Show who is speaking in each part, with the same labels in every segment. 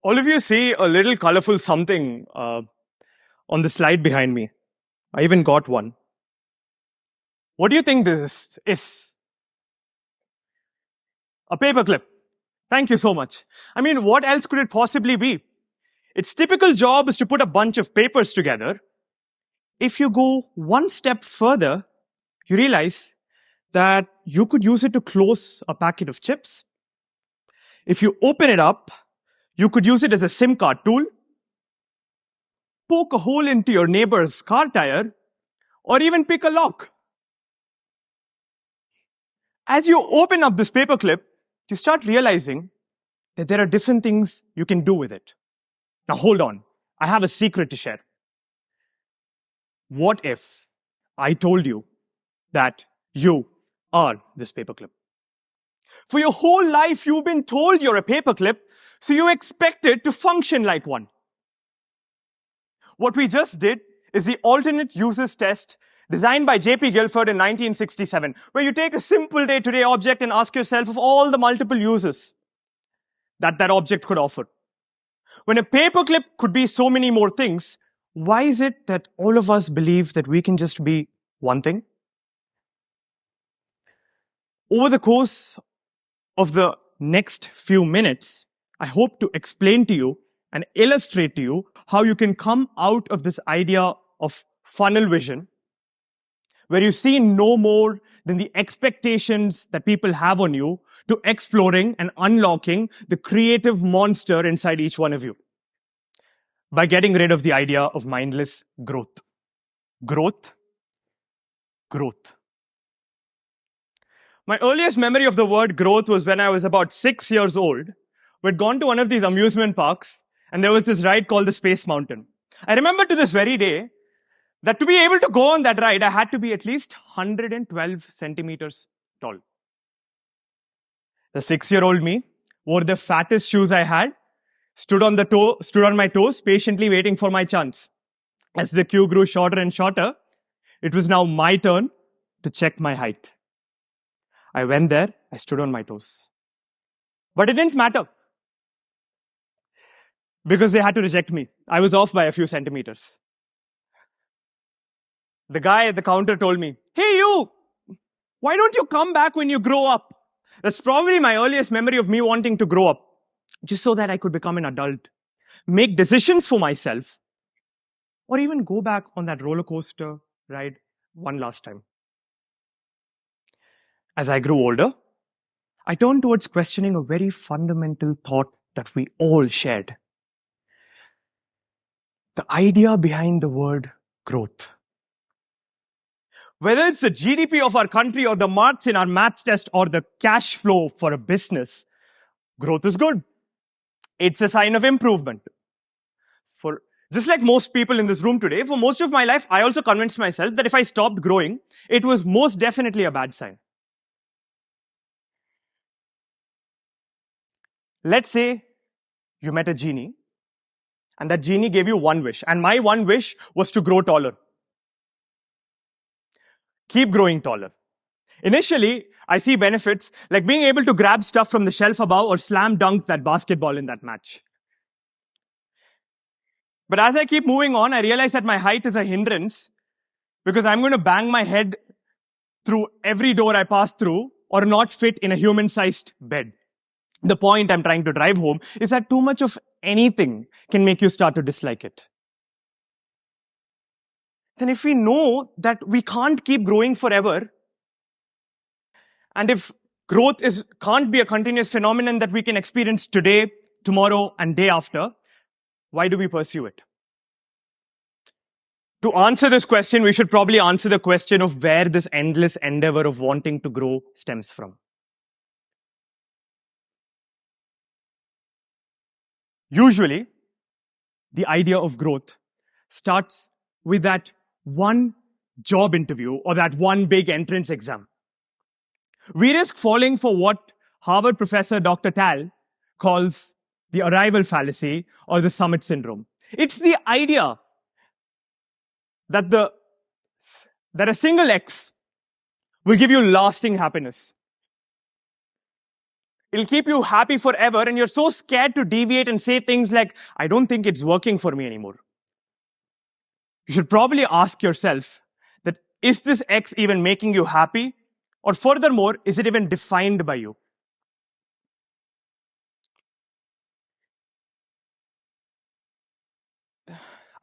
Speaker 1: All of you see a little colorful something on the slide behind me. I even got one. What do you think this is? A paperclip. Thank you so much. I mean, what else could it possibly be? Its typical job is to put a bunch of papers together. If you go one step further, you realize that you could use it to close a packet of chips. If you open it up, you could use it as a SIM card tool, poke a hole into your neighbor's car tire, or even pick a lock. As you open up this paperclip, you start realizing that there are different things you can do with it. Now hold on, I have a secret to share. What if I told you that you are this paperclip? For your whole life, you've been told you're a paperclip, so you expect it to function like one. What we just did is the alternate uses test designed by J.P. Guilford in 1967, where you take a simple day-to-day object and ask yourself of all the multiple uses that that object could offer. When a paperclip could be so many more things, why is it that all of us believe that we can just be one thing? Over the course of the next few minutes, I hope to explain to you and illustrate to you how you can come out of this idea of funnel vision, where you see no more than the expectations that people have on you, to exploring and unlocking the creative monster inside each one of you by getting rid of the idea of mindless growth. Growth. My earliest memory of the word growth was when I was about 6 years old. We'd gone to one of these amusement parks, and there was this ride called the Space Mountain. I remember to this very day that to be able to go on that ride, I had to be at least 112 centimeters tall. The 6-year-old me wore the fattest shoes I had, stood on my toes, patiently waiting for my chance. As the queue grew shorter and shorter, it was now my turn to check my height. I went there, I stood on my toes. But it didn't matter, because they had to reject me. I was off by a few centimeters. The guy at the counter told me, "Hey you, why don't you come back when you grow up?" That's probably my earliest memory of me wanting to grow up, just so that I could become an adult, make decisions for myself, or even go back on that roller coaster ride one last time. As I grew older, I turned towards questioning a very fundamental thought that we all shared. The idea behind the word growth. Whether it's the GDP of our country or the marks in our maths test or the cash flow for a business, growth is good. It's a sign of improvement. Just like most people in this room today, for most of my life, I also convinced myself that if I stopped growing, it was most definitely a bad sign. Let's say you met a genie, and that genie gave you one wish, and my one wish was to grow taller. Keep growing taller. Initially, I see benefits like being able to grab stuff from the shelf above or slam dunk that basketball in that match. But as I keep moving on, I realize that my height is a hindrance because I'm going to bang my head through every door I pass through or not fit in a human-sized bed. The point I'm trying to drive home is that too much of anything can make you start to dislike it. Then if we know that we can't keep growing forever, and if growth can't be a continuous phenomenon that we can experience today, tomorrow, and day after, why do we pursue it? To answer this question, we should probably answer the question of where this endless endeavor of wanting to grow stems from. Usually, the idea of growth starts with that one job interview or that one big entrance exam. We risk falling for what Harvard professor Dr. Tal calls the arrival fallacy or the summit syndrome. It's the idea that a single X will give you lasting happiness. It'll keep you happy forever, and you're so scared to deviate and say things like, I don't think it's working for me anymore. You should probably ask yourself that, is this X even making you happy? Or furthermore, is it even defined by you?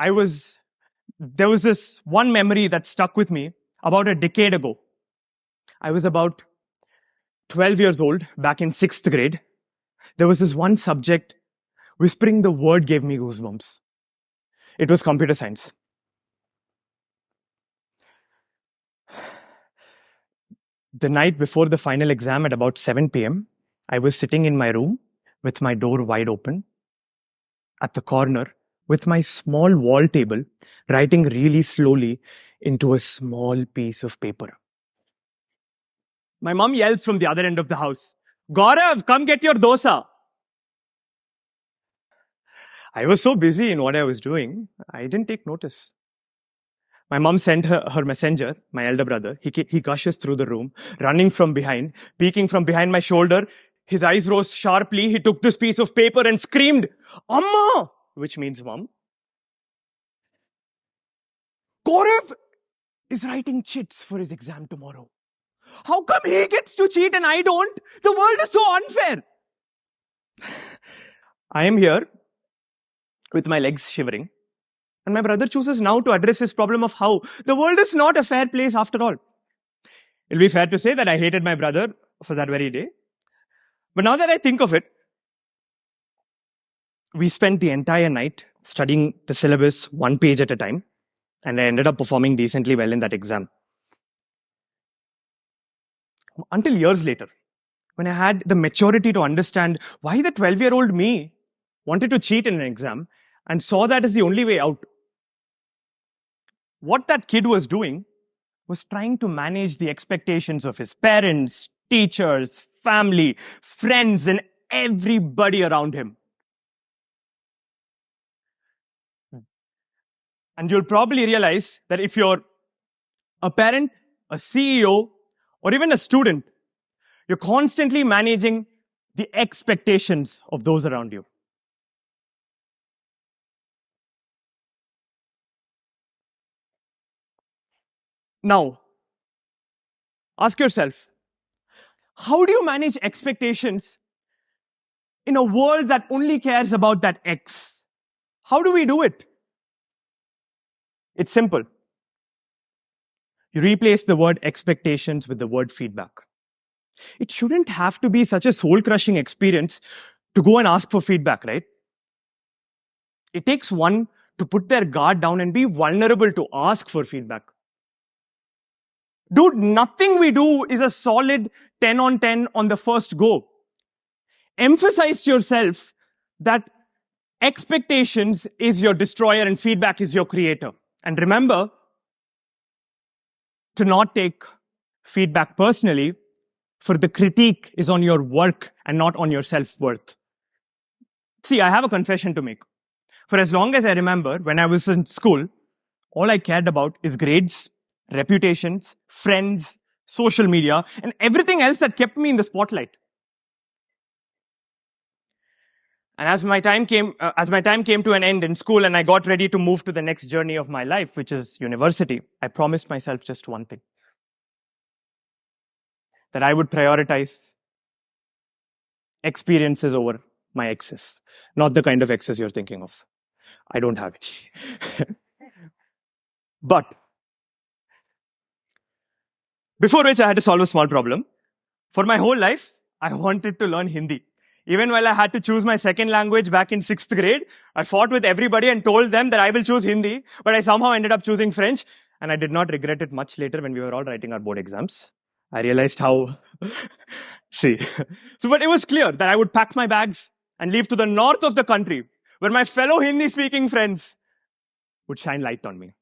Speaker 1: There was this one memory that stuck with me about a decade ago. I was about 12 years old, back in 6th grade. There was this one subject, whispering the word gave me goosebumps. It was computer science. The night before the final exam at about 7 p.m., I was sitting in my room with my door wide open at the corner with my small wall table, writing really slowly into a small piece of paper. My mom yells from the other end of the house, Gaurav, come get your dosa. I was so busy in what I was doing, I didn't take notice. My mom sent her messenger, my elder brother. He gushes through the room, running from behind, peeking from behind my shoulder. His eyes rose sharply. He took this piece of paper and screamed, Amma! Which means mom. Gaurav is writing chits for his exam tomorrow. How come he gets to cheat and I don't? The world is so unfair. I am here with my legs shivering. And my brother chooses now to address his problem of how the world is not a fair place after all. It'll be fair to say that I hated my brother for that very day. But now that I think of it, we spent the entire night studying the syllabus one page at a time, and I ended up performing decently well in that exam. Until years later, when I had the maturity to understand why the 12-year-old me wanted to cheat in an exam and saw that as the only way out. What that kid was doing was trying to manage the expectations of his parents, teachers, family, friends, and everybody around him. And you'll probably realize that if you're a parent, a CEO, or even a student, you're constantly managing the expectations of those around you. Now, ask yourself, how do you manage expectations in a world that only cares about that X? How do we do it? It's simple. You replace the word expectations with the word feedback. It shouldn't have to be such a soul-crushing experience to go and ask for feedback, right? It takes one to put their guard down and be vulnerable to ask for feedback. Dude, nothing we do is a solid 10 on 10 on the first go. Emphasize to yourself that expectations is your destroyer and feedback is your creator. And remember to not take feedback personally, for the critique is on your work and not on your self-worth. See, I have a confession to make. For as long as I remember, when I was in school, all I cared about is grades, reputations, friends, social media, and everything else that kept me in the spotlight. And as my time came to an end in school and I got ready to move to the next journey of my life, which is university, I promised myself just one thing. That I would prioritize experiences over my exes. Not the kind of exes you're thinking of. I don't have it. But before which I had to solve a small problem. For my whole life, I wanted to learn Hindi. Even while I had to choose my second language back in 6th grade, I fought with everybody and told them that I will choose Hindi, but I somehow ended up choosing French, and I did not regret it much later when we were all writing our board exams. I realized how... See. But it was clear that I would pack my bags and leave to the north of the country, where my fellow Hindi-speaking friends would shine light on me.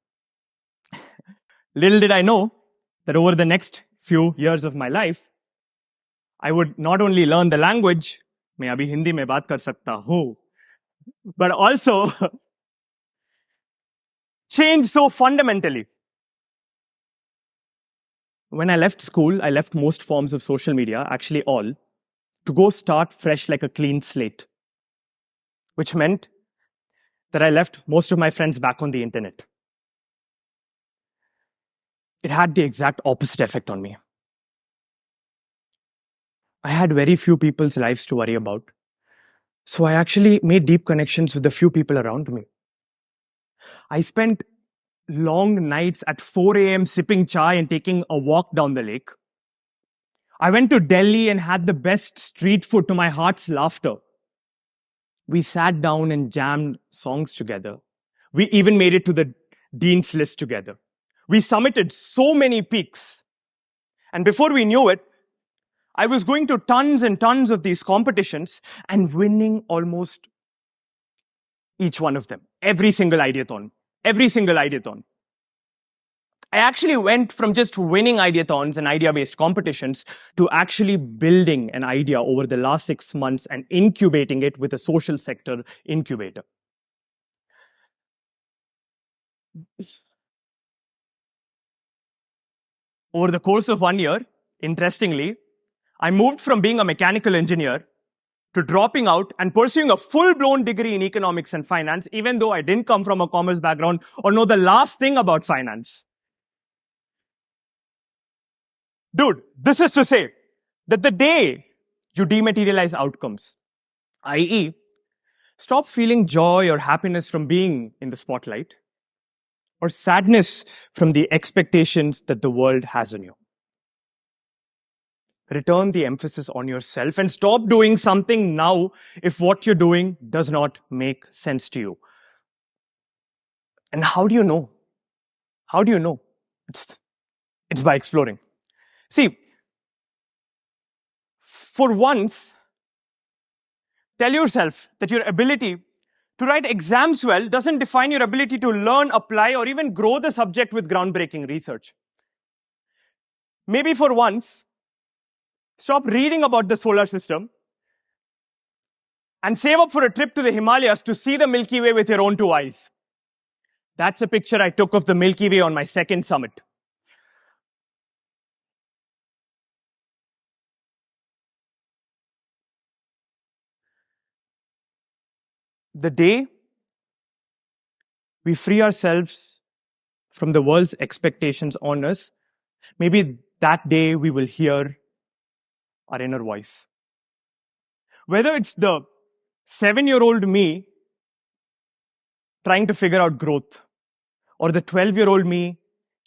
Speaker 1: Little did I know that over the next few years of my life, I would not only learn the language, मैं अभी हिंदी में बात कर सकता हूँ, but also change so fundamentally. When I left school, I left most forms of social media, actually all, to go start fresh like a clean slate, which meant that I left most of my friends back on the internet. It had the exact opposite effect on me. I had very few people's lives to worry about. So I actually made deep connections with the few people around me. I spent long nights at 4 a.m. sipping chai and taking a walk down the lake. I went to Delhi and had the best street food to my heart's laughter. We sat down and jammed songs together. We even made it to the Dean's List together. We summited so many peaks. And before we knew it, I was going to tons and tons of these competitions and winning almost each one of them. Every single ideathon. Every single ideathon. I actually went from just winning ideathons and idea-based competitions to actually building an idea over the last 6 months and incubating it with a social sector incubator. Over the course of 1 year, interestingly, I moved from being a mechanical engineer to dropping out and pursuing a full-blown degree in economics and finance, even though I didn't come from a commerce background or know the last thing about finance. Dude, this is to say that the day you dematerialize outcomes, i.e., stop feeling joy or happiness from being in the spotlight, or sadness from the expectations that the world has on you. Return the emphasis on yourself and stop doing something now if what you're doing does not make sense to you. And how do you know? How do you know? It's by exploring. See, for once, tell yourself that your ability to write exams well doesn't define your ability to learn, apply, or even grow the subject with groundbreaking research. Maybe for once, stop reading about the solar system and save up for a trip to the Himalayas to see the Milky Way with your own 2 eyes. That's a picture I took of the Milky Way on my second summit. The day we free ourselves from the world's expectations on us, maybe that day we will hear our inner voice. Whether it's the 7-year-old me trying to figure out growth, or the 12-year-old me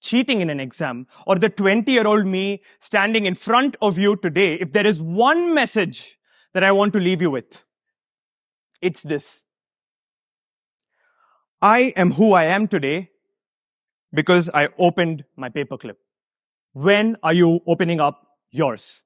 Speaker 1: cheating in an exam, or the 20-year-old me standing in front of you today, if there is one message that I want to leave you with, it's this. I am who I am today because I opened my paperclip. When are you opening up yours?